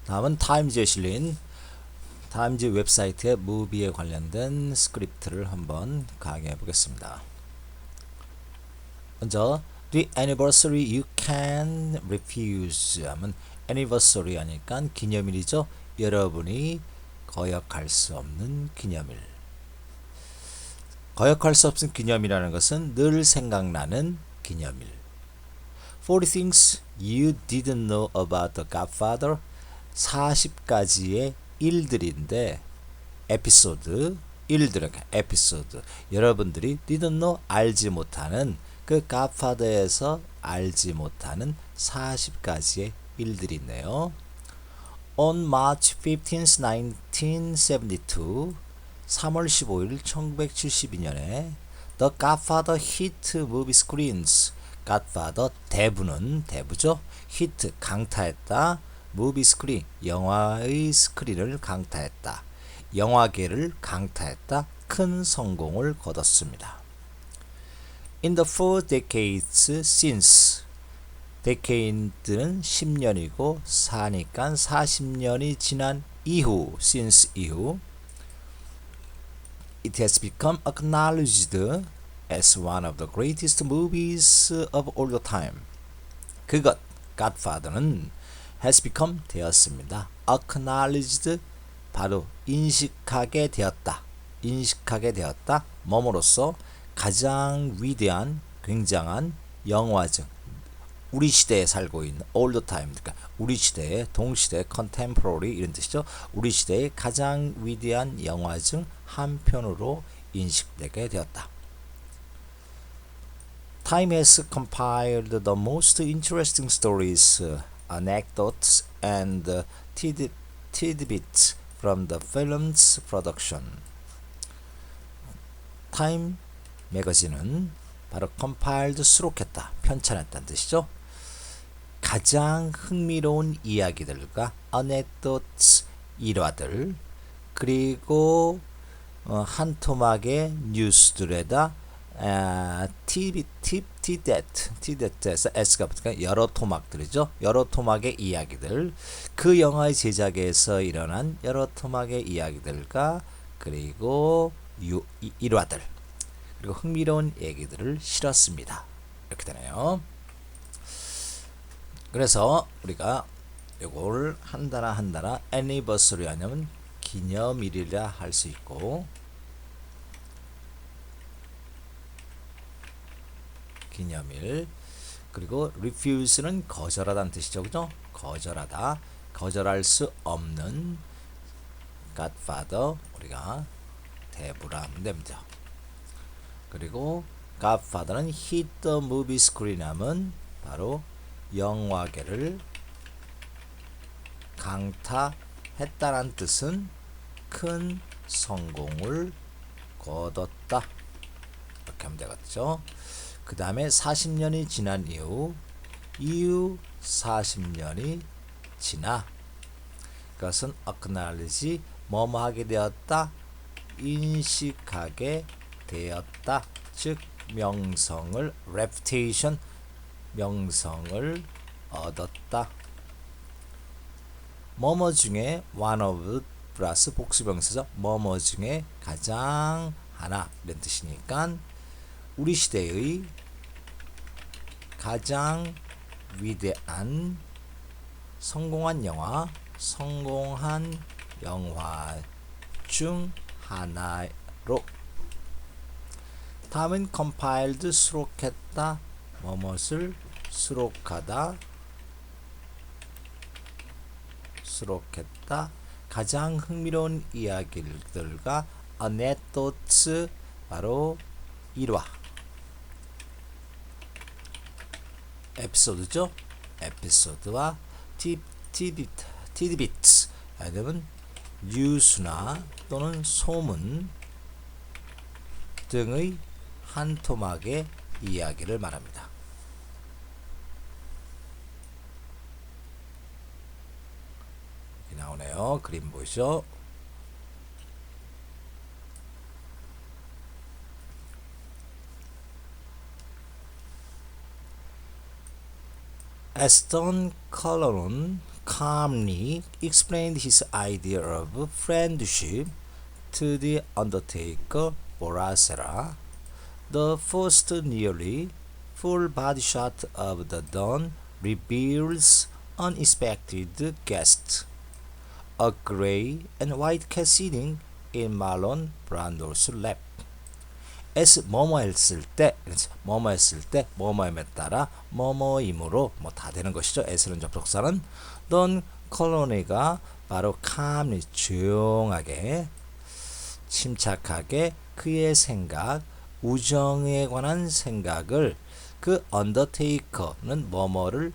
다음은 타임즈에 실린 타임즈 웹사이트의 무비에 관련된 스크립트를 한번 강의해 보겠습니다. 먼저 The anniversary you can refuse 하면 anniversary 하니까 기념일이죠. 여러분이 거역할 수 없는 기념일. 거역할 수 없는 기념이라는 것은 늘 생각나는 기념일. 40 things you didn't know about the Godfather. 40가지의 일들인데 에피소드 일들은 에피소드 여러분들이 didn't know 알지 못하는 그 Godfather에서 알지 못하는 40가지의 일들이 있네요. On March 15th, 1972 3월 15일 1972년에 The Godfather hit movie screens. Godfather 대부죠. hit 강타했다. movie screen 영화의 스크린을 강타했다. 영화계를 강타했다. 큰 성공을 거뒀습니다. In the 4 decades since decade는 10년이고 4니까 40년이 지난 이후 since 이후 it has become acknowledged as one of the greatest movies of all the time. 그것 Godfather는 has become 되었습니다. acknowledged 바로 인식하게 되었다. 인식하게 되었다. 뭐뭐로써 가장 위대한 굉장한 영화 중 우리 시대에 살고 있는 all the time 그러니까 우리 시대의 동시대 contemporary 이런 뜻이죠. 우리 시대의 가장 위대한 영화 중 한 편으로 인식되게 되었다. Time has compiled the most interesting stories, anecdotes, and tidbits from the film's production. 타임 매거진은 바로 compiled 수록했다, 편찬했다는 뜻이죠. 가장 흥미로운 이야기들과 anecdotes 일화들 그리고 한 토막의 뉴스들에다 tidbit에서 s가 붙으니까 여러 토막들이죠. 여러 토막의 이야기들 그 영화의 제작에서 일어난 여러 토막의 이야기들과 그리고 일화들 그리고 흥미로운 얘기들을 실었습니다. 이렇게 되네요. 그래서 우리가 이걸 한 단어 한 단어 anniversary 하면 기념일이라 할 수 있고 기념일 그리고 refuse는 거절하다는 뜻이죠. 그죠? 거절하다 거절할 수 없는 Godfather 우리가 대부라 하면 됩니다. 그리고 Godfather는 hit the movie screen 하면 바로 영화계를 강타했다란 뜻은 큰 성공을 거뒀다. 이렇게 하면 되겠죠. 그 다음에 40년이 지난 이후 40년이 지나 그것은 acknowledge 뭐뭐 하게 되었다. 인식하게 되었다. 즉 명성을 reputation 명성을 얻었다. 뭐뭐 중에 one of 플러스 복수명사죠. 뭐뭐 중에 가장 하나 이런 뜻이니까 우리 시대의 가장 위대한 성공한 영화 중 하나로 다음은 compiled 수록했다. 뭐뭇을 수록하다 가장 흥미로운 이야기들과 anecdotes 바로 일화 에피소드죠. 에피소드와 tidbits 아니면 뉴스나 또는 소문 등의 한 토막의 이야기를 말합니다. 이렇게 나오네요. 그림 보이죠? 에스턴 컬러는 calmly explained his idea of friendship to the undertaker Borasera. The first nearly full body shot of the dawn reveals unexpected guest, a gray and white cat sitting in Marlon Brando's lap. as 뭐뭐 했을 때, 뭐뭐 했을 때, 뭐뭐임에 따라 뭐뭐임으로 뭐 다 되는 것이죠. as는 접속사는 던 콜로니가 바로 calmly 조용하게 침착하게 그의 생각, 우정에 관한 생각을 그 언더테이커는 뭐뭐를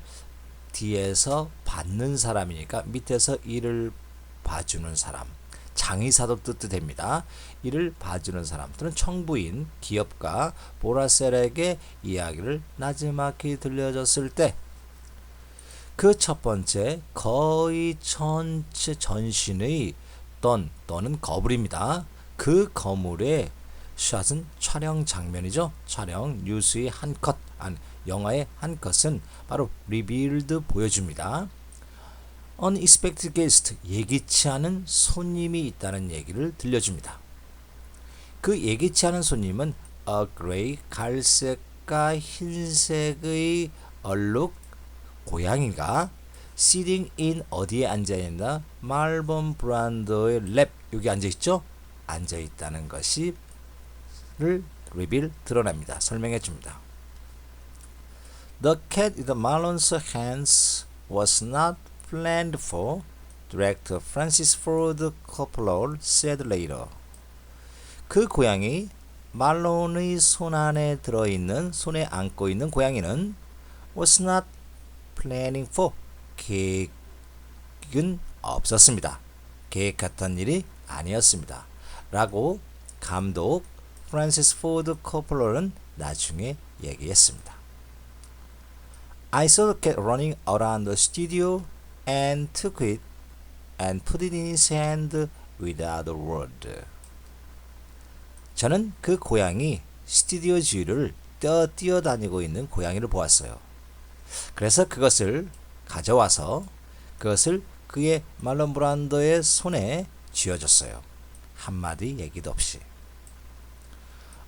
뒤에서 받는 사람이니까 밑에서 일을 봐주는 사람, 장의사도 뜻도 됩니다. 이를 봐주는 사람 또는 청부인 기업가 보라셀에게 이야기를 나지막히 들려줬을 때 그 첫 번째 거의 전체 전신의 또는 거물입니다. 그 거물의 샷은 촬영 장면이죠. 촬영 뉴스의 한 컷, 영화의 한 컷은 바로 리빌드 보여줍니다. unexpected guest, 예기치 않은 손님이 있다는 얘기를 들려줍니다. 그 예기치 않은 손님은 a gray, 갈색과 흰색의 얼룩 고양이가 sitting in 어디에 앉아있나? 말본 브란도의 랩, 여기 앉아있죠? 앉아있다는 것이 를 리빌 드러납니다. 설명해 줍니다. The cat in the Marlon's hands was not planned for, director Francis Ford Coppola said later. 그 고양이 말론의 손 안에 들어있는 손에 안고 있는 고양이는 was not planning for, 계획은 없었습니다. 계획했던 일이 아니었습니다. 라고 감독 프란시스 포드 코폴라는 나중에 얘기했습니다. I saw the cat running around the studio and took it and put it in his hand without a word. 저는 그 고양이 스튜디오 주위를 뛰어다니고 있는 고양이를 보았어요. 그래서 그것을 가져와서 그것을 그의 말론 브란도의 손에 쥐어줬어요. 한마디 얘기도 없이.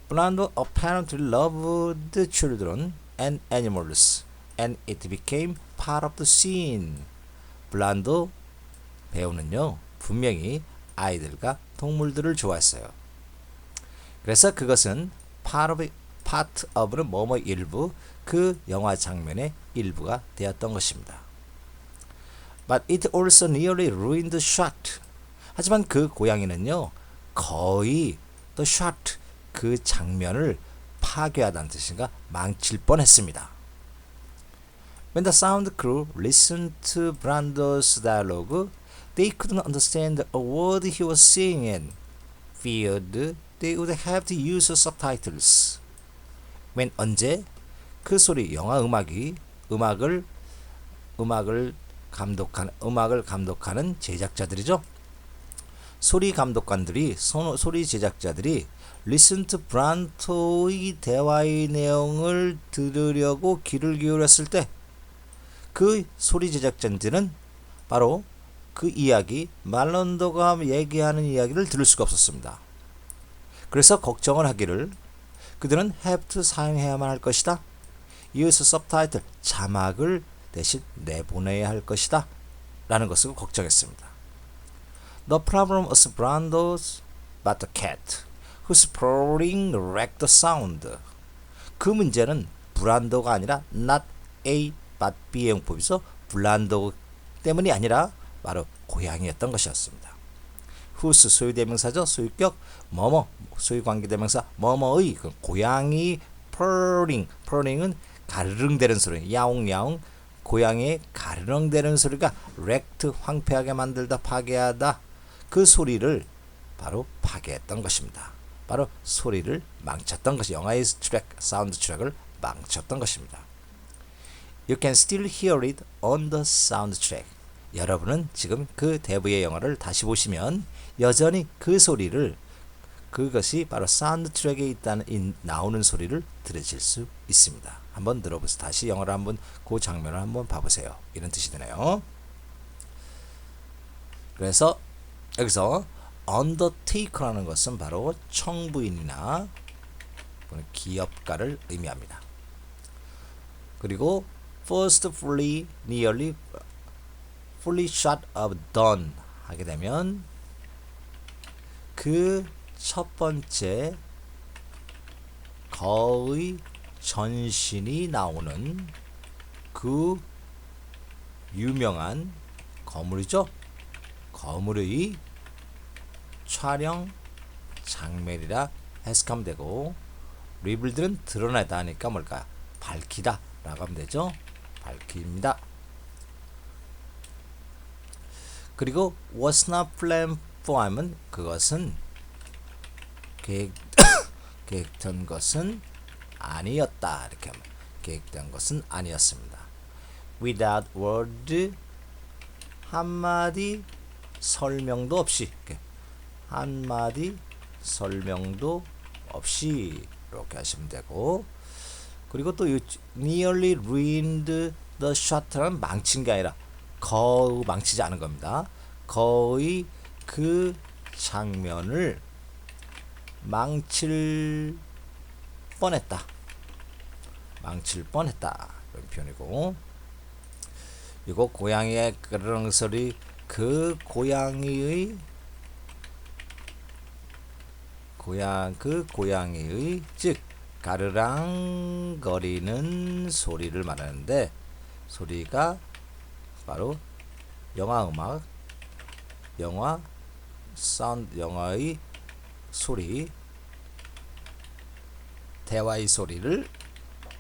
Brando apparently loved children and animals, and it became part of the scene. 블란도 배우는요, 분명히 아이들과 동물들을 좋아했어요. 그래서 그것은 part of는 뭐뭐 일부, 그 영화 장면의 일부가 되었던 것입니다. But it also nearly ruined the shot. 하지만 그 고양이는요, 거의 the shot, 그 장면을 파괴하다는 뜻인가 망칠 뻔했습니다. When the sound crew listened to Brando's dialogue, they couldn't understand a word he was saying and feared they would have to use subtitles. When 언제 그 소리 영화 음악을 감독하는 제작자들이죠. 소리 감독관들이 소리 제작자들이 listen to 브란토의 대화의 내용을 들으려고 귀를 기울였을 때 그 소리 제작자들은 바로 그 이야기 말론도가 얘기하는 이야기를 들을 수가 없었습니다. 그래서 걱정을 하기를 그들은 have to 사용해야만 할 것이다. use subtitle 자막을 대신 내보내야 할 것이다. 라는 것을 걱정했습니다. The problem was Brando's but the cat, whose purring wrecked the sound. 그 문제는 브란도가 아니라 not A but B의 용법이죠. 블란도 때문이 아니라 바로 고양이였던 것이었습니다. whose 소유대명사죠. 소유격 뭐뭐, 소유관계대명사 뭐뭐의 그 고양이 purring은 가르릉대는 소리, 야옹야옹 고양이의 가르릉대는 소리가 wrecked 황폐하게 만들다, 파괴하다, 그 소리를 바로 파괴했던 것입니다. 바로 소리를 망쳤던 것이 영화의 사운드 트랙을 망쳤던 것입니다. You can still hear it on the soundtrack. 여러분은 지금 그 대부의 영화를 다시 보시면 여전히 그 소리를, 그것이 바로 사운드 트랙에 나오는 소리를 들으실 수 있습니다. 한번 들어보세요. 다시 영화를 한번 그 장면을 한번 봐보세요. 이런 뜻이 되네요. 그래서 여기서 undertaker라는 것은 바로 청부인이나 기업가를 의미합니다. 그리고 forcefully, nearly, fully shot of done 하게 되면 그 첫 번째 거의 전신이 나오는 그 유명한 거물이죠. 거물의 촬영 장면이라 해석하면 되고, 리빌드는 드러내다 하니까 뭘까? 밝히다 라고 하면 되죠. 밝힙니다. 그리고 was not planned for 하면 그것은 계획된 것은 아니었다. 이렇게 하면 계획된 것은 아니었습니다. without word 한마디 설명도 없이, 한마디 설명도 없이 이렇게 하시면 되고, 그리고 또 nearly ruined the shot는 망친 게 아니라 거의 망치지 않은 겁니다. 거의 그 장면을 망칠 뻔했다. 망칠 뻔했다. 이런 표현이고, 이거 고양이의 그르렁 소리, 그 고양이의 즉 가르랑 거리는 소리를 말하는데, 소리가 바로 영화 음악, 영화 사운드, 영화의 소리, 대화의 소리를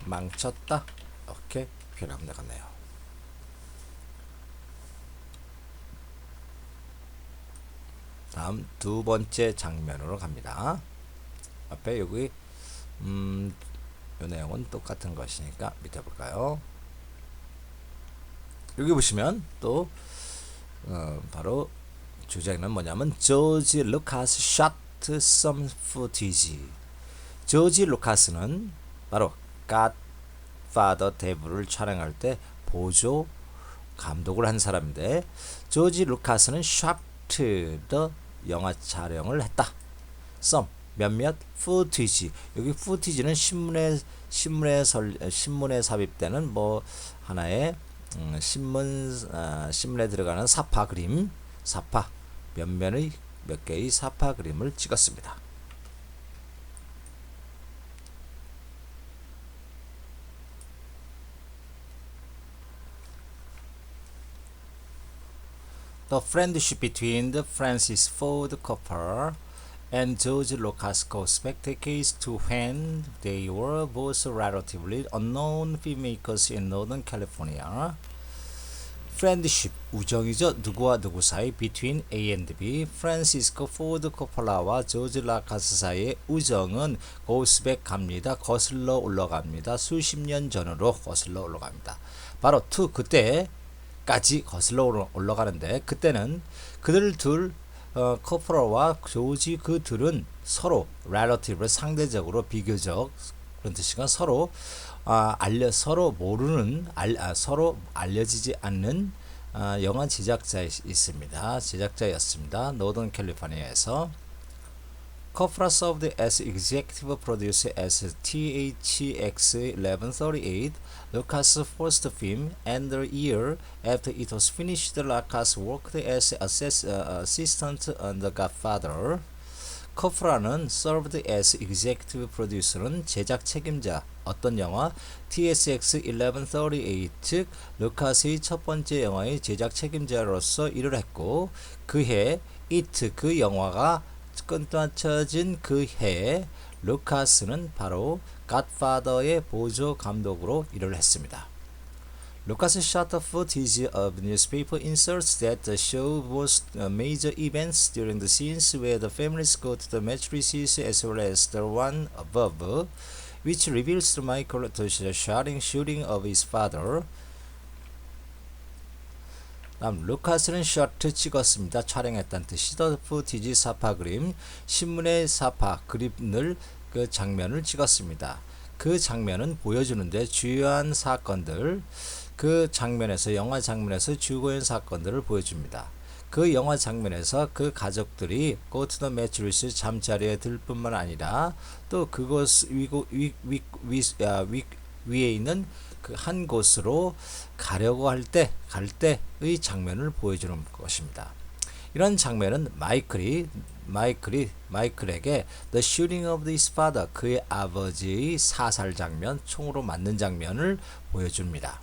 망쳤다. 이렇게 표현하면 되겠네요. 다음 두 번째 장면으로 갑니다. 앞에 여기 이 내용은 똑같은 것이니까 밑에 볼까요? 여기 보시면 또 바로 주제는 뭐냐면 조지 루카스 shot some footage. 조지 루카스는 바로 갓파더 대부를 촬영할 때 보조 감독을 한 사람인데, 조지 루카스는 shot the 영화 촬영을 했다. some 몇몇 footage, 여기 footage는 신문에 삽입되는 뭐 하나의 신문에 들어가는 사파 그림, 사파 몇 개의 사파 그림을 찍었습니다. The friendship between the Francis Ford Coppola and George Lucas goes back decades to when they were both relatively unknown filmmakers in Northern California. friendship, 우정이죠. 누구와 누구 사이, between A and B, 프란시스코 포드 코폴라와 조지 라카스 사이의 우정은 goes back 갑니다. 거슬러 올라갑니다. 수십 년 전으로 거슬러 올라갑니다. 바로 to 그때까지 거슬러 올라가는데, 그때는 그들 둘 코폴라와 조지 그 둘은 서로 relative 상대적으로 비교적 그런 뜻이가 서로 서로 모르는 서로 알려지지 않는 영화 제작자였습니다. 노던 캘리포니아에서. Coppola served as executive producer as THX 1138, Lucas' first film, and the year after it was finished, Lucas worked as assistant on The Godfather. 커프라는 served as executive producer는 제작 책임자, 어떤 영화 TSX 1138, 즉 루카스의 첫 번째 영화의 제작 책임자로서 일을 했고, 그해 it 그 영화가 끝마쳐진 그 해에 루카스는 바로 갓파더의 보조 감독으로 일을 했습니다. Lucas shot the footage of newspaper inserts that show both major events during the scenes where the families go to the matrices, as well as the one above, which reveals Michael to the shooting of his father. 다음 루카스는 셔트 찍었습니다. 촬영했다는 뜻이 더 푸티지 사파 그림, 신문의 사파 그림을 그 장면을 찍었습니다. 그 장면은 보여주는데 주요한 사건들, 그 장면에서 영화 장면에서 주요한 사건들을 보여줍니다. 그 영화 장면에서 그 가족들이 go to the mattress 잠자리에 들 뿐만 아니라 또 그곳 위에 있는 그 한 곳으로 가려고 갈 때의 장면을 보여주는 것입니다. 이런 장면은 마이클에게 The shooting of his father, 그의 아버지의 사살 장면, 총으로 맞는 장면을 보여줍니다.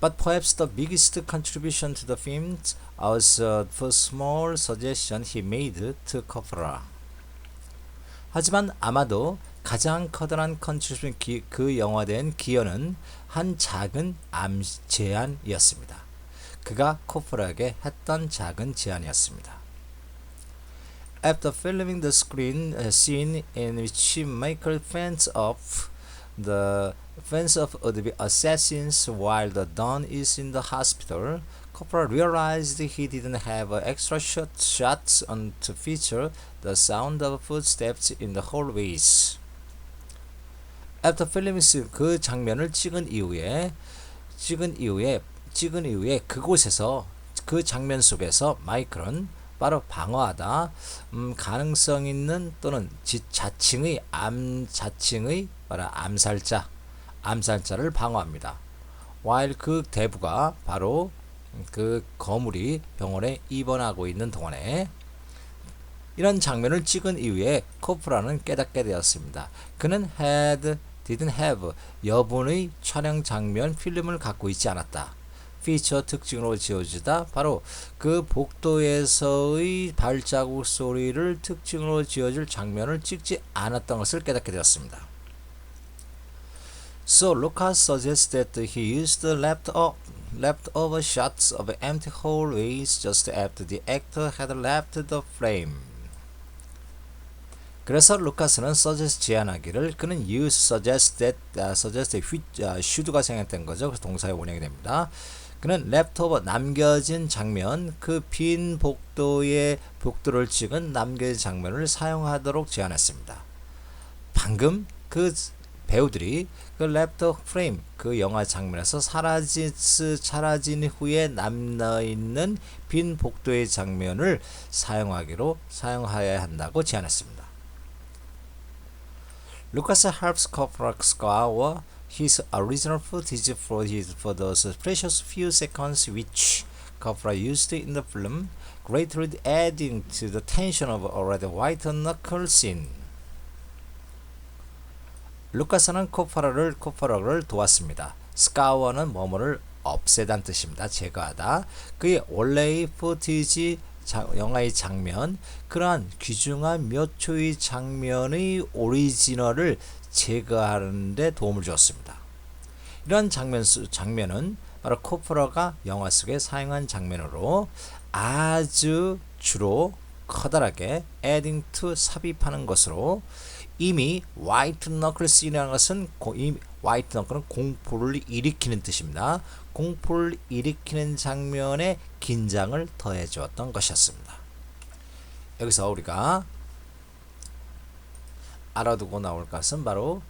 But perhaps the biggest contribution to the film was the small suggestion he made to Coppola. 하지만 아마도 가장 커다란 컨트리뷰션 그 영화된 기여는 한 작은 제안이었습니다. 그가 코폴라에게 했던 작은 제안이었습니다. After filming the scene in which Michael fends off the assassins while the Don is in the hospital, Coppola realized he didn't have extra shots on to feature the sound of footsteps in the hallways. After filming 그 장면을 찍은 이후에 그곳에서 그 장면 속에서 마이클은 바로 방어하다 가능성 있는 또는 자칭의 바로 암살자를 방어합니다. while 그 대부가 바로 그 거물이 병원에 입원하고 있는 동안에 이런 장면을 찍은 이후에 코프라는 깨닫게 되었습니다. 그는 didn't have 여분의 촬영 장면 필름을 갖고 있지 않았다. 피처 특징으로 지어주다 바로 그 복도에서의 발자국 소리를 특징으로 지어줄 장면을 찍지 않았던 것을 깨닫게 되었습니다. So Lucas suggests that he used the leftover shots of empty hallways just after the actor had left the frame. 그래서 루카스는 제안하기를 그는 should가 생략된 거죠. 그래서 동사의 원형이 됩니다. 그는 leftover 남겨진 장면 그 빈 복도를 찍은 남겨진 장면을 사용하도록 제안했습니다. 방금 그 배우들이 그 leftover frame 그 영화 장면에서 사라진 후에 남아있는 빈 복도의 장면을 사용해야 한다고 제안했습니다. Lucas helps Coppola scour his original footage for those precious few seconds which Coppola used in the film, greatly adding to the tension of already white-knuckle scene. 루카스는 코퍼라를 도왔습니다. scour는 뭐뭐를 없애다는 뜻입니다. 제거하다. 그의 원래의 footage 영화의 장면, 그러한 귀중한 몇 초의 장면의 오리지널을 제거하는 데 도움을 주었습니다. 이런 장면은 바로 코폴라가 영화 속에 사용한 장면으로 아주 주로 커다랗게 adding to 삽입하는 것으로 이미 화이트 너클 씬이라는 것은 화이트 너클은 공포를 일으키는 뜻입니다. 공포를 일으키는 장면에 긴장을 더해 주었던 것이었습니다. 여기서 우리가 알아두고 나올 것은 바로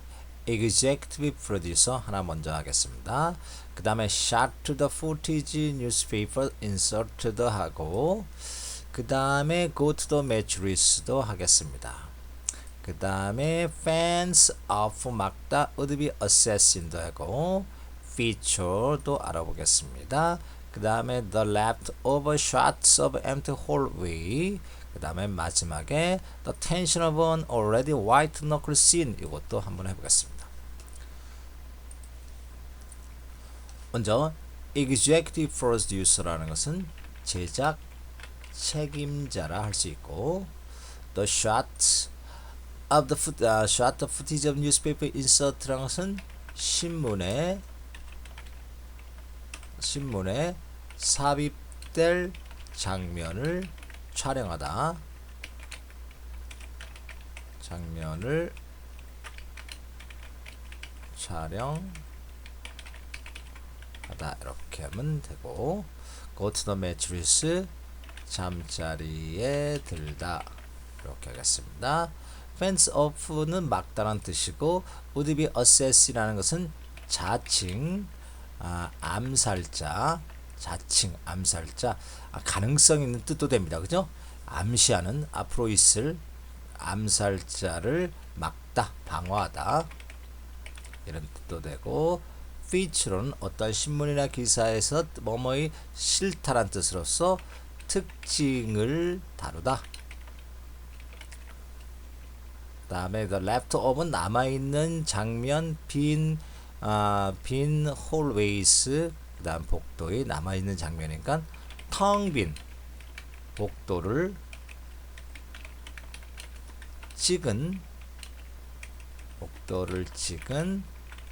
executive producer 하나 먼저 하겠습니다. 그 다음에 shot to the footage newspaper inserted 하고 그 다음에 go to the mattress도 하겠습니다. 그 다음에 fans of 막다 would be assassin도 하고 feature도 알아보겠습니다. 그 다음에 the leftover shots of empty hallway 그 다음에 마지막에 the tension of an already white knuckle scene 이것도 한번 해보겠습니다. 먼저 executive producer라는 것은 제작 책임자라 할 수 있고 the shot of the footage of newspaper insert라는 것은 신문에 삽입될 장면을 촬영하다 이렇게 하면 되고 go to the mattress 잠자리에 들다 이렇게 하겠습니다. fence off는 막다란 뜻이고 would be assassin이라는 것은 자칭 암살자 자칭 암살자, 가능성 있는 뜻도 됩니다. 그죠? 암시하는, 앞으로 있을 암살자를 막다, 방어하다, 이런 뜻도 되고, feature는 어떤 신문이나 기사에서 뭐뭐의 실타란 뜻으로서 특징을 다루다. 그 다음에 the leftover는 남아있는 장면, 빈 hallways, 그 다음 복도에 남아있는 장면이니까 텅 빈 복도를 찍은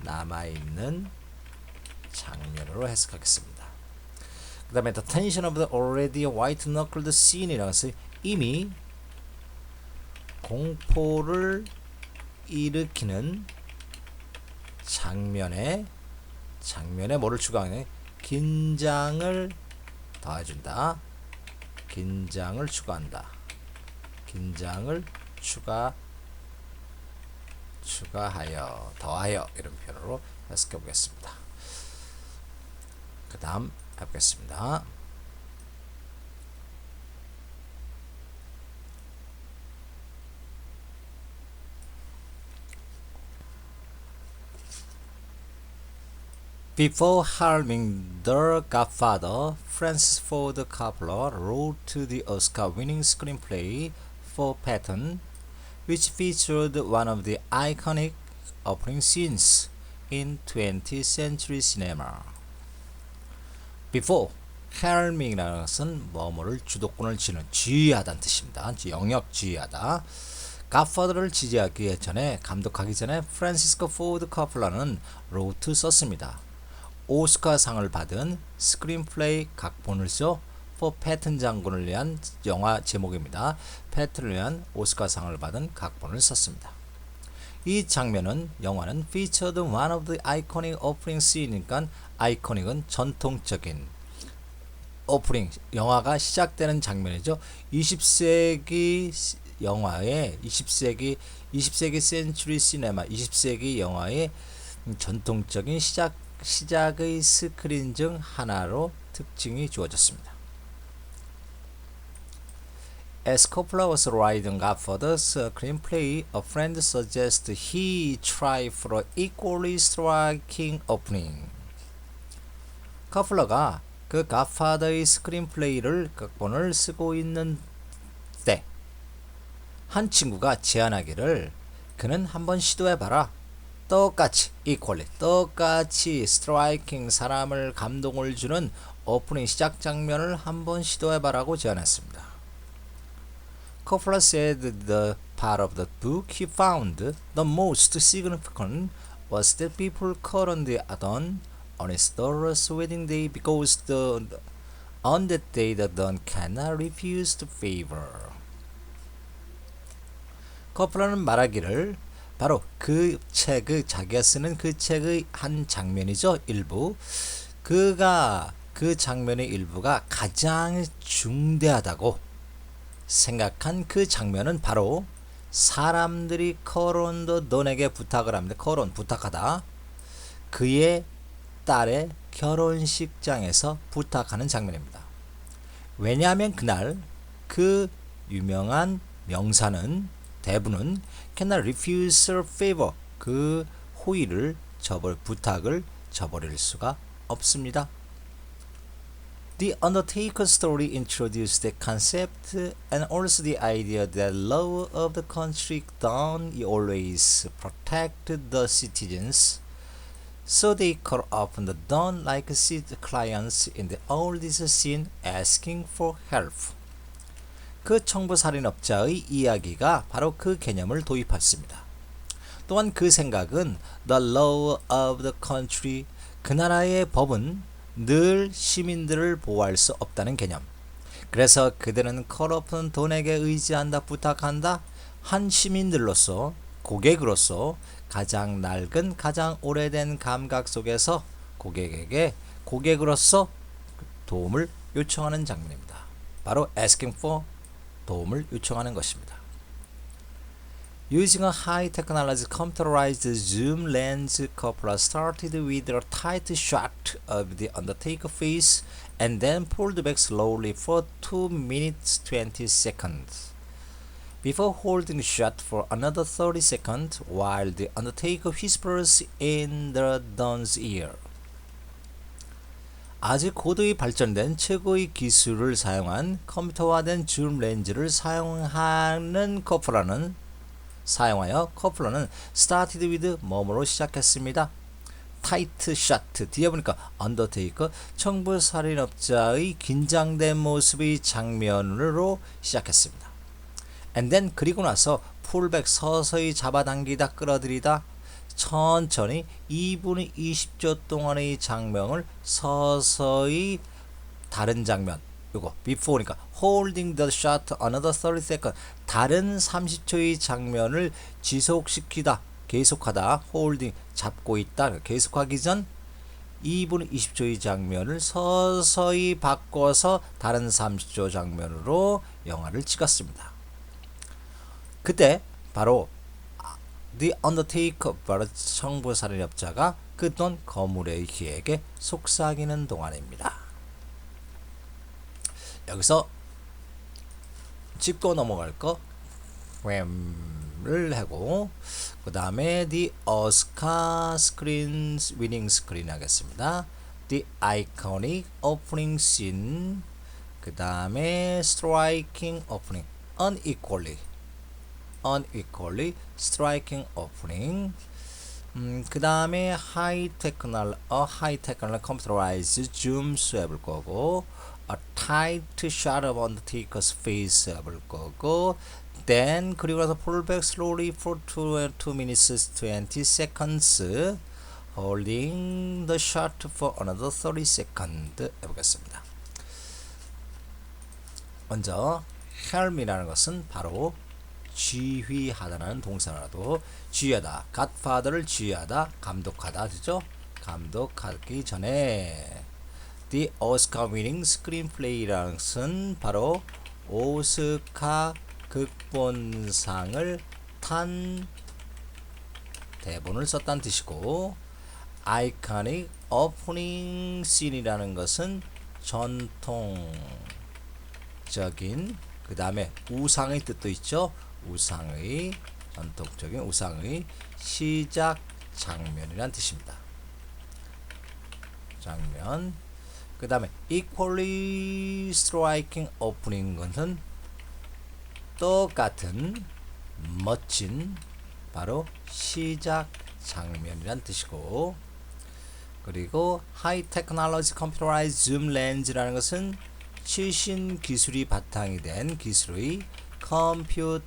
남아있는 장면으로 해석하겠습니다. 그 다음에 the tension of the already white-knuckled scene이라는 것은 이미 공포를 일으키는 장면에 뭐를 추가하냐? 긴장을 더해준다. 긴장을 추가한다. 긴장을 추가하여, 더하여, 이런 표현으로 해석해 보겠습니다. 그 다음 해보겠습니다. Before harming The Godfather, Francis Ford Coppola wrote the Oscar-winning screenplay for Patton, which featured one of the iconic opening scenes in 20th century cinema. Before, harming이라는 것은 뭐뭐를 주도권을 쥐는, 지휘하다는 뜻입니다. 영역 지휘하다. 갓파더를 지지하기 전에, 감독하기 전에 프란시스코 포드 코폴라는 로트 썼습니다. 오스카상을 받은 스크린플레이 각본을 써 for 패튼 장군을 위한 영화 제목입니다. 패튼을 위한 오스카상을 받은 각본을 썼습니다. 이 장면은, 영화는 featured one of the iconic opening scene이니까 아이코닉은 전통적인, 오프닝, 영화가 시작되는 장면이죠. 20세기 영화의 20세기 센츄리 시네마, 20세기 영화의 전통적인 시작의 스크린 중 하나로 특징이 주어졌습니다. As Coppola was writing Godfather's screenplay, a friend suggested he try for an equally striking opening. 커플러가 그 갓파더의 스크린플레이를, 각본을 쓰고 있는 때 한 친구가 제안하기를, 그는 한번 시도해봐라. 똑같이 equally, 똑같이 striking, 사람을 감동을 주는 오프닝 시작 장면을 한번 시도해봐라고 제안했습니다. Coppola said the part of the book he found the most significant was that people couldn't attend on his daughter's wedding day because on that day the Duncanna refused favor. 커플러는 말하기를, 바로 그 책의, 자기가 쓰는 그 책의 한 장면이죠. 일부. 그가 그 장면의 일부가 가장 중대하다고 생각한 그 장면은 바로 사람들이 커론도 돈에게 부탁을 합니다. 커론, 부탁하다. 그의 딸의 결혼식장에서 부탁하는 장면입니다. 왜냐하면 그날 그 유명한 명사는, 대부는 cannot refuse a favor, 그 호의를, 부탁을 저버릴 수가 없습니다. The Undertaker story introduced the concept and also the idea that law of the country don't always protect the citizens, so they call upon the Don-like clients in the oldest scene asking for help. 그 청부살인업자의 이야기가 바로 그 개념을 도입했습니다. 또한 그 생각은 the law of the country, 그 나라의 법은 늘 시민들을 보호할 수 없다는 개념. 그래서 그들은 컬오픈 돈에게 의지한다, 부탁한다. 한 시민들로서, 고객으로서 가장 낡은, 가장 오래된 감각 속에서 고객으로서 도움을 요청하는 장면입니다. 바로 asking for, 도움을 요청하는 것입니다. Using a high technology computerized zoom lens, Coppola started with a tight shot of the Undertaker face and then pulled back slowly for 2 minutes 20 seconds. Before holding the shot for another 30 seconds while the Undertaker whispers in the Don's ear. 아주 고도의 발전된 최고의 기술을 사용한 컴퓨터화된 줌 렌즈를 사용하여 커플러는 started with 뭐뭐로 시작했습니다. 타이트 샷 뒤에 보니까 언더테이커 청부살인업자의 긴장된 모습의 장면으로 시작했습니다. And then 그리고 나서 풀백 서서히 잡아당기다 끌어들이다 천천히 2분 20초 동안의 장면을 서서히 다른 장면 요거 before니까 holding the shot another 30 seconds 다른 30초의 장면을 지속시키다 계속하다 holding 잡고 있다 계속하기 전 2분 20초의 장면을 서서히 바꿔서 다른 30초 장면으로 영화를 찍었습니다. 그때 바로 The Undertaker 바로 청부살인업자가 그 돈 거물의 기에게 속삭이는 동안입니다. 여기서 짚고 넘어갈 거 를 하고 그 다음에 The Oscar Screen Winning Screen 하겠습니다. The Iconic Opening Scene 그 다음에 Striking Opening Unequally Striking Opening 그 다음에 High Technical Computerized Zoom 수업을 거고 A Tight Shot of Undertaker's Face 해볼 거고 then 그리고 나서 pull back slowly for 2 minutes 20 seconds holding the shot for another 30 seconds 해보겠습니다. 먼저 helm이라는 것은 바로 지휘하다라는 동사라도 지휘하다, Godfather를 지휘하다, 감독하다 되죠? 감독하기 전에 The Oscar Winning Screenplay라는 것은 바로 오스카 극본상을 탄 대본을 썼다는 뜻이고 Iconic Opening Scene이라는 것은 전통적인 그 다음에 우상의 뜻도 있죠. 우상의 전통적인 우상의 시작 장면이란 뜻입니다. 장면 그 다음에 Equally Striking Opening 것은 똑같은 멋진 바로 시작 장면이란 뜻이고 그리고 High Technology Computerized Zoom Lens라는 것은 최신 기술이 바탕이 된 기술의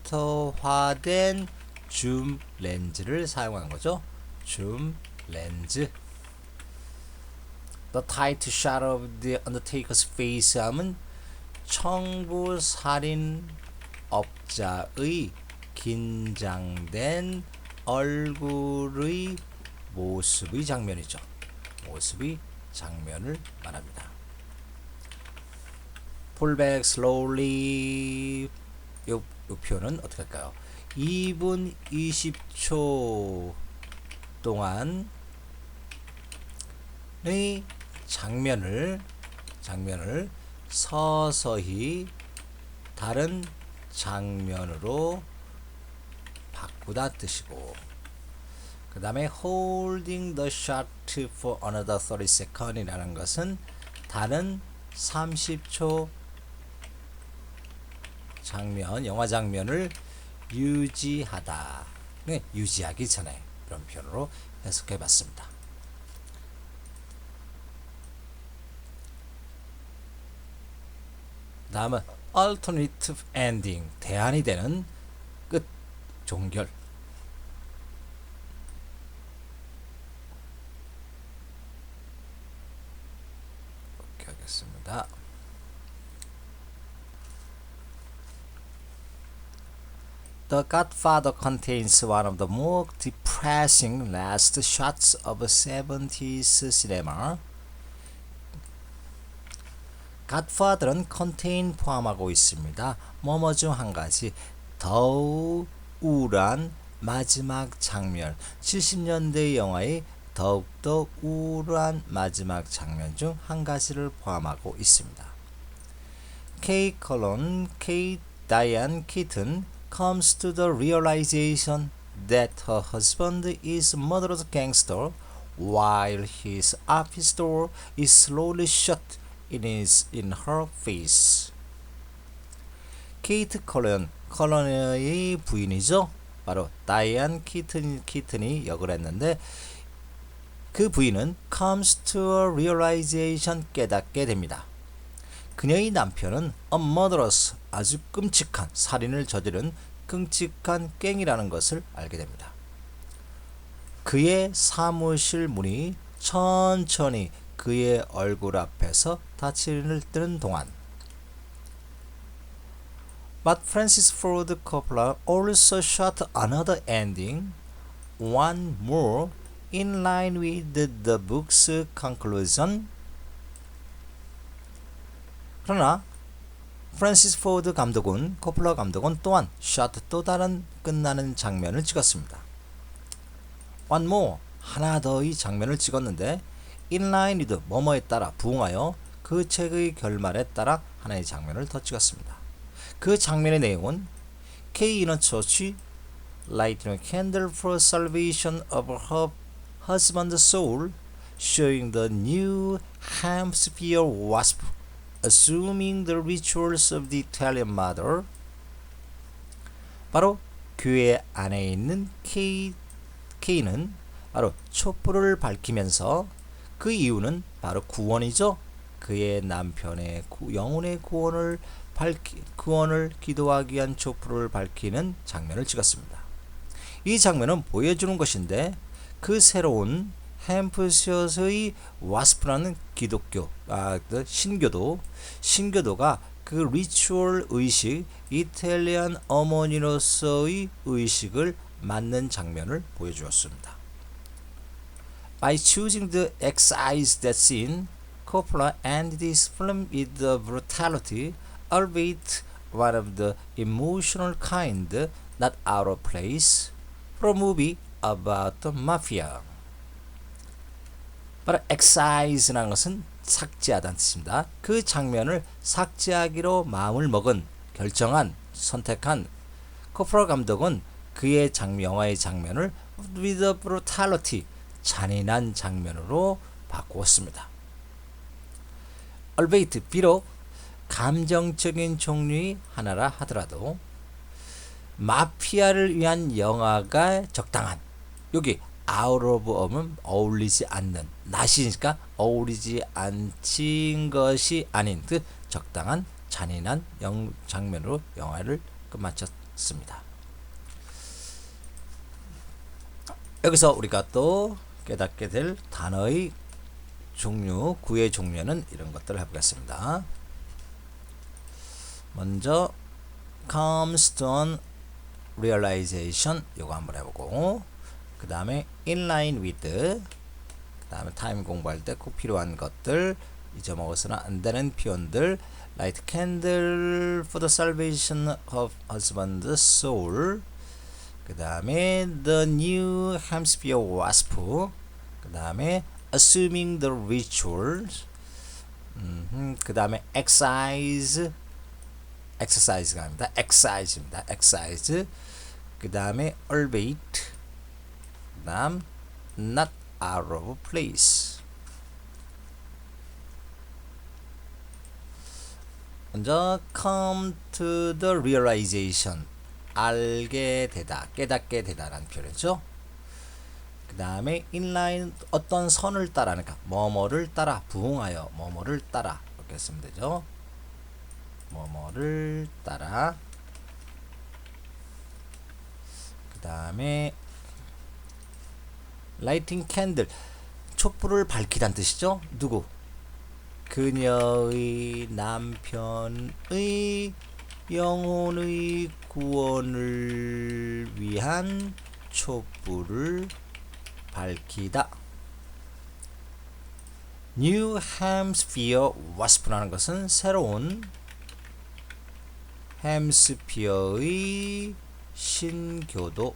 컴퓨터화된 줌 렌즈를 사용한 거죠. 줌 렌즈. The tight shot of the Undertaker's face 하면 청부살인업자의 긴장된 얼굴의 모습의 장면이죠. 모습의 장면을 말합니다. Pull back slowly 요 표현은 어떻게 할까요? 2분 20초 동안의 장면을 서서히 다른 장면으로 바꾸다 뜻이고 그 다음에 holding the shot for another 30 seconds 이라는 것은 다른 30초 장면, 영화 장면을 유지하다. 네, 유지하기 전에 이런 표현으로 해석해 봤습니다. 다음은 alternative ending, 대안이 되는 끝, 종결. 이렇게 하겠습니다. The Godfather contains one of the more depressing last shots of 70s cinema. Godfather는 contain 포함하고 있습니다. 뭐뭐 중 한 가지 더욱 우울한 마지막 장면, 70년대 영화의 더욱더 우울한 마지막 장면 중 한 가지를 포함하고 있습니다. Kate Diane Keaton comes to the realization that her husband is a murderous gangster while his office door is slowly shut in her face. 케이트 컬런의 부인이죠. 바로 다이안 키튼이 역을 했는데 그 부인은 comes to a realization 깨닫게 됩니다. 그녀의 남편은 a murderous 아주 끔찍한 살인을 저지른 끔찍한 갱이라는 것을 알게 됩니다. 그의 사무실 문이 천천히 그의 얼굴 앞에서 닫히는 동안 But Francis Ford Coppola also shot another ending, one more in line with the book's conclusion. 그러나 프랜시스 포드 감독은 코플라 감독은 또한 또 다른 끝나는 장면을 찍었습니다. One more 하나 더의 장면을 찍었는데 in line with 뭐뭐에 따라 부응하여 그 책의 결말에 따라 하나의 장면을 더 찍었습니다. 그 장면의 내용은 Kay in a church lighting a candle for salvation of her husband's soul, showing the New Hampshire wasp assuming the rituals of the Italian mother. 바로 교회 안에 있는 K는 바로 촛불을 밝히면서 그 이유는 바로 구원이죠. 그의 남편의 영혼의 구원을 기도하기 위한 촛불을 밝히는 장면을 찍었습니다. 이 장면은 보여주는 것인데 그 새로운 햄프셔의 와스프라는 신교도가 그 리추얼 의식, 이탈리안 어머니로서의 의식을 맞는 장면을 보여주었습니다. By choosing to excise that scene, Coppola ended his film with the brutality, albeit one of the emotional kind, not out of place, for a movie about the mafia. 바로 excise라는 것은 삭제하다는 뜻입니다. 그 장면을 삭제하기로 마음을 선택한 코폴라 감독은 그의 영화의 장면을 with the brutality, 잔인한 장면으로 바꾸었습니다. albeit, 비록 감정적인 종류의 하나라 하더라도 마피아를 위한 영화가 적당한, 여기 out of 하면 어울리지 않는, not이니까 어울리지 않친 것이 아닌 그 적당한 잔인한 장면으로 영화를 끝마쳤습니다. 여기서 우리가 또 깨닫게 될 단어의 종류, 구의 종류는 이런 것들을 해보겠습니다. 먼저 comes to an realization, 이거 한번 해보고, 그 다음에 in line with, 그 다음에 타임 공부할 때 꼭 필요한 것들, 잊어먹어서는 안 되는 표현들, light candle for the salvation of husband's soul, 그 다음에 the new Hampshire wasp, 그 다음에 assuming the rituals, 그 다음에 exercise가 아닙니다. exercise입니다. exercise, 그 다음에 albeit, 그 다음 not out of place. 먼저 come to the realization, 알게 되다, 깨닫게 되다라는 표현이죠. 그 다음에 inline, 어떤 선을 따라니까 뭐뭐를 따라, 부응하여 뭐뭐를 따라, 이렇게 쓰면 되죠. 뭐뭐를 따라. 그 다음에 lighting candle, 촛불을 밝히다는 뜻이죠. 누구? 그녀의 남편의 영혼의 구원을 위한 촛불을 밝히다. New Hampshire wasp라는 것은 새로운 햄스피어의 신교도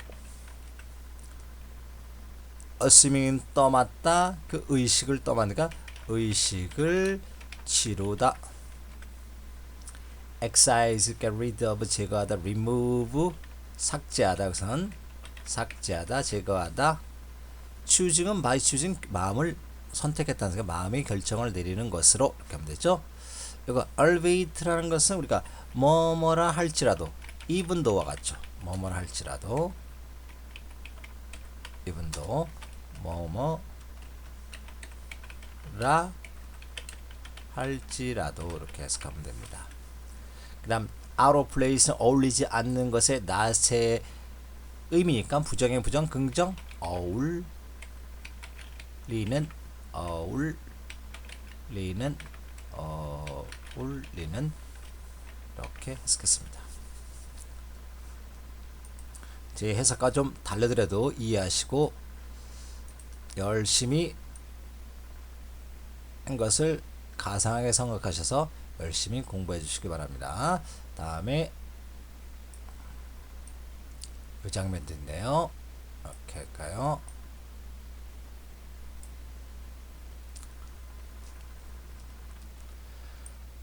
assuming 떠맡다 그 의식을 떠맡으니까 의식을 치루다 excise get rid of 제거하다 remove 삭제하다 우선 삭제하다 제거하다 choosing은 by choosing 마음을 선택했다는 게 마음의 결정을 내리는 것으로 이렇게 하면 되죠. 이거 elevate라는 것은 우리가 뭐뭐라 할지라도 even though와 같죠. 뭐뭐라 할지라도 even though 뭐뭐라 할지라도 이렇게 해석하면 됩니다. 그 다음 out of place는 어울리지 않는 것의 낫의 의미니까 부정의 부정 긍정 어울리는 이렇게 해석했습니다. 제 해석과 좀 다르더라도 이해하시고 열심히 한 것을 가상하게 생각하셔서 열심히 공부해 주시기 바랍니다. 다음에 이 장면도 있네요. 이렇게 할까요?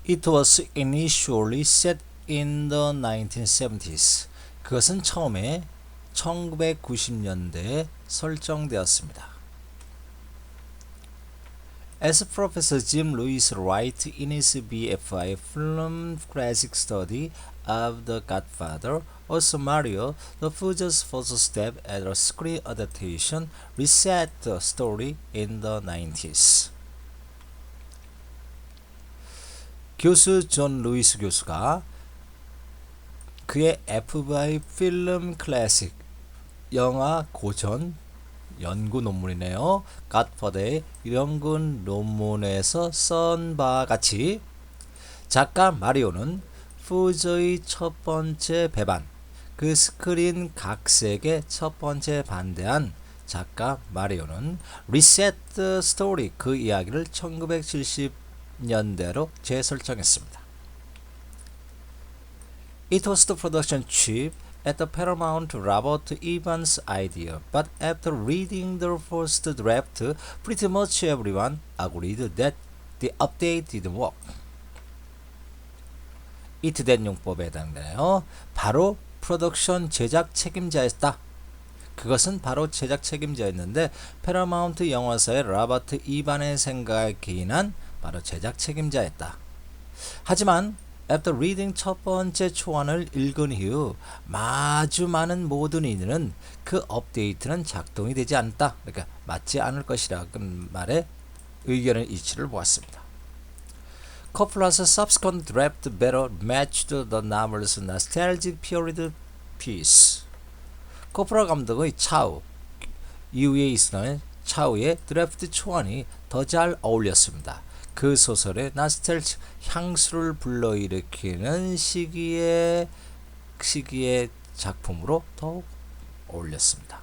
It was initially set in the 1970s. 그것은 처음에 1990년대에 설정되었습니다. As Professor Jim Lewis writes in his BFI Film Classic Study of The Godfather, also Mario, the Pujo's first step at a screen adaptation, reset the story in the 90s. 교수 존 루이스 교수가 그의 FBI 필름 클래식 영화 고전 연구 논문이네요. 갓파더의 연구 논문에서 쓴 바와 같이 작가 마리오는 푸저의 첫 번째 배반, 그 스크린 각색의 첫 번째 반대한 작가 마리오는 리셋 스토리 그 이야기를 1970년대로 재설정했습니다. It was the production chief at the Paramount Robert Evans' idea, but after reading the first draft, pretty much everyone agreed that the update didn't work. it 된 용법에 해당되네요. 바로 프로덕션 제작 책임자였다. 그것은 바로 제작 책임자였는데 패러마운트 영화사의 라버트 이반의 생각에 기인한 바로 제작 책임자였다. 하지만 After reading 첫 번째 초안을 읽은 이후 아주 많은 모든 이들은 그 업데이트는 작동이 되지 않다. 그러니까 맞지 않을 것이라는 말에 의견의 이치를 보았습니다. Coppola's subsequent draft better matched the novel's nostalgic period piece. 코폴라 감독의 차우 이후에 있었던 차우의 드래프트 초안이 더 잘 어울렸습니다. 그 소설의 나스텔지 향수를 불러일으키는 시기의 작품으로 더욱 어울렸습니다.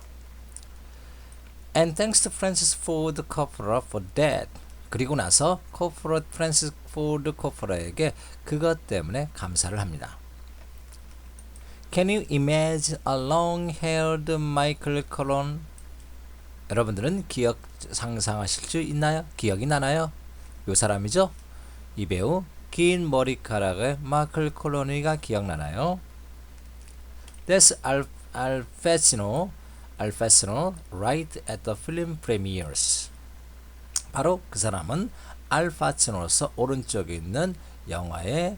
And thanks to Francis Ford Coppola for that. 그리고 나서 프란시스 포드 코폴라에게 그것 때문에 감사를 합니다. Can you imagine a long-haired Michael Corleone? 여러분들은 기억 상상하실 수 있나요? 기억이 나나요? 요 사람이죠? 이 배우 긴 머리카락의 마클 콜로니가 기억나나요? That's Al Pacino right at the film premieres. 바로 그 사람은 알 파치노로서 오른쪽에 있는 영화의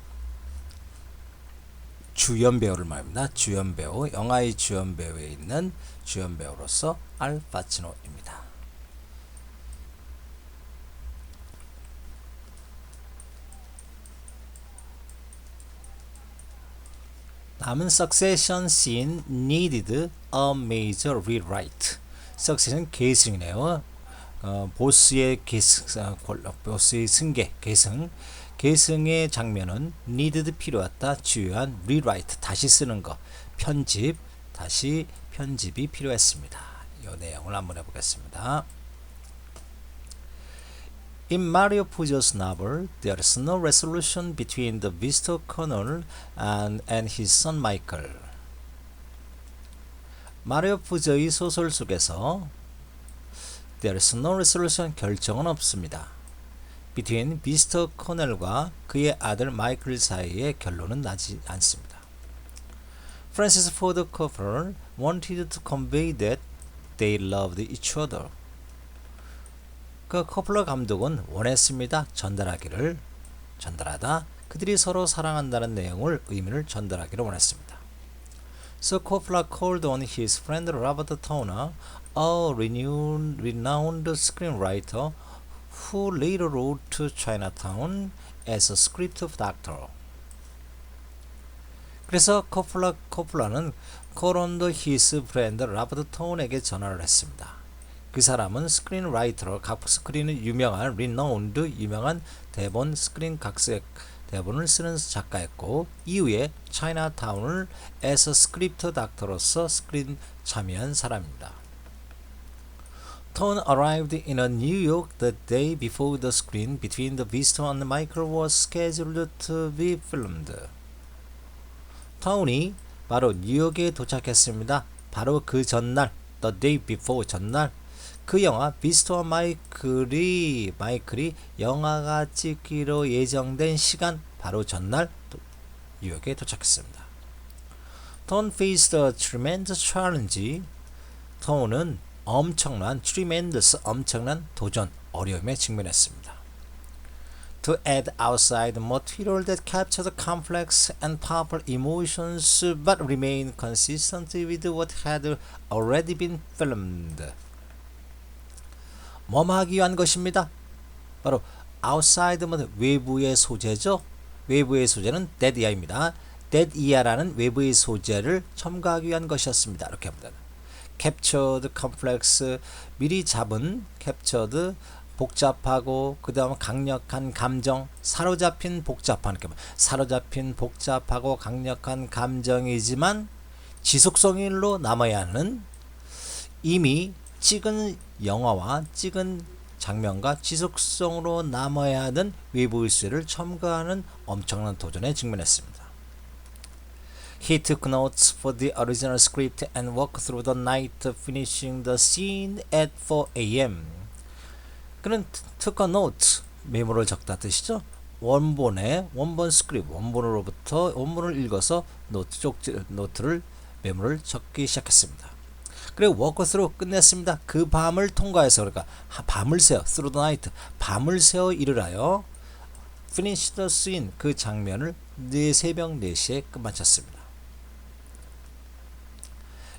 주연 배우를 말합니다. 주연 배우, 영화의 주연 배우에 있는 주연 배우로서 알 파치노입니다. 다음은 Succession scene needed a major rewrite. Succession 계승이네요. 보스의 보스의 승계, 계승의 장면은 needed 필요하다, 주요한 rewrite 다시 쓰는 거, 다시 편집이 필요했습니다. 이 내용을 한번 해보겠습니다. In Mario Puzo's novel, there is no resolution between the visitor Colonel and his son Michael. 마리오 푸저의 소설 속에서 There is no resolution, 결정은 없습니다. Between 미스터 코넬과 그의 아들 마이클 사이의 결론은 나지 않습니다. Francis Ford Coppola wanted to convey that they loved each other. 그 코플러 감독은 원했습니다. 전달하다 그들이 서로 사랑한다는 내용을 의미를 전달하기를 원했습니다. So Coppola called on his friend Robert Towner, a renowned screenwriter who later wrote Chinatown as a script doctor. 그래서 코플라는 call on his friend Robert Town에게 전화를 했습니다. 그 사람은 스크린라이터로 각 스크린의 유명한 renowned 유명한 대본 스크린 각색 대본을 쓰는 작가였고 이후에 차이나타운을 as a script doctor로서 스크린 참여한 사람입니다. Tone arrived in New York the day before the screen between the Vista and Michael was scheduled to be filmed. 타운이 바로 뉴욕에 도착했습니다. 바로 그 전날, the day before 전날 그 영화 비스트와 마이클이 영화가 찍기로 예정된 시간 바로 전날 뉴욕에 도착했습니다. Tone faced a tremendous challenge. 톤은 엄청난 도전, 어려움에 직면했습니다. To add outside material that captured complex and powerful emotions but remained consistent with what had already been filmed. 뭐뭐 하기 위한 것입니다. 바로 outside 외부의 소재죠. 외부의 소재는 dead ear입니다. dead ear라는 외부의 소재를 첨가하기 위한 것이었습니다. 이렇게 합니다. captured complex 미리 잡은 captured 복잡하고 그 다음 강력한 감정 사로잡힌 복잡하고 강력한 감정이지만 지속성일로 남아야 하는 이미 찍은 영화와 찍은 장면과 지속성으로 남아야 하는 외부의 소재를 첨가하는 엄청난 도전에 직면했습니다. He took notes for the original script and worked through the night, finishing the scene at 4 a.m. 그는 took a note, 메모를 적다 뜻이죠. 원본 스크립트, 원본을 읽어서 메모를 적기 시작했습니다. 그리고 work through 끝냈습니다. 그 밤을 통과해서 그러니까 밤을 새어 through the night, 밤을 새어 일을 하여 finish the scene, 그 장면을 새벽 4시에 끝마쳤습니다.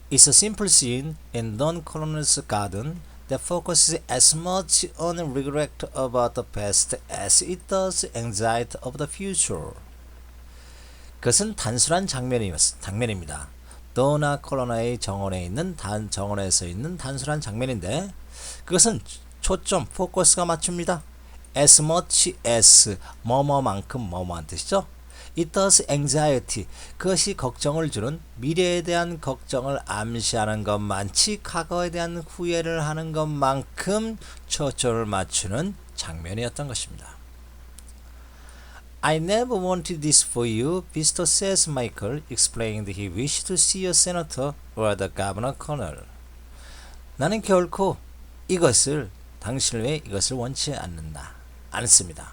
It's a simple scene in Don Corleone's garden that focuses as much on regret about the past as it does anxiety of the future. 그것은 단순한 장면입니다. 도나 콜로나의 정원에서 있는 단순한 장면인데 그것은 초점, 포커스가 맞춥니다. As much as 뭐뭐만큼 뭐뭐한 뜻이죠. It does anxiety. 그것이 걱정을 주는 미래에 대한 걱정을 암시하는 것만치 과거에 대한 후회를 하는 것만큼 초점을 맞추는 장면이었던 것입니다. I never wanted this for you, Visto says Michael, explained he wished to see a senator or the governor colonel. 나는 결코 당신을 위해 이것을 원치 않습니다.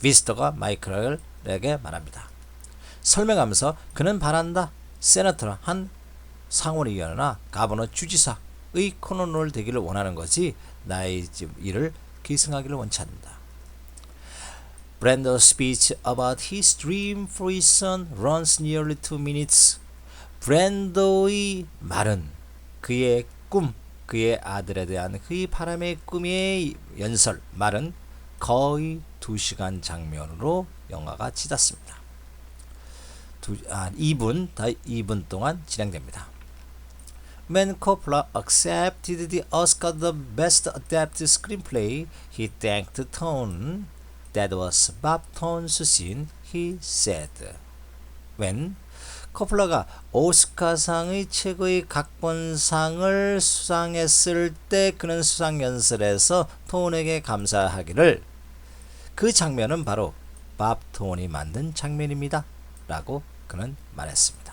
비스터가 마이클에게 말합니다. 설명하면서 그는 바란다. 세너터나 한 상원의원이나 가버너 주지사의 코너널 되기를 원하는 거지 나의 일을 기승하기를 원치 않는다. Brando's speech about his dream for his son runs nearly 2 minutes. 브랜도의 말은 그의 꿈, 그의 아들에 대한 그의 바람의 꿈의 말은 거의 2시간 장면으로 영화가 치닫습니다. 2분 동안 진행됩니다. When Coppola accepted the Oscar the Best Adapted Screenplay, he thanked Tone. That was Bob Tone's scene, he said. When 코플라가 오스카상의 최고의 각본상을 수상했을 때 그는 수상 연설에서 톤에게 감사하기를 그 장면은 바로 밥 톤이 만든 장면입니다. 라고 그는 말했습니다.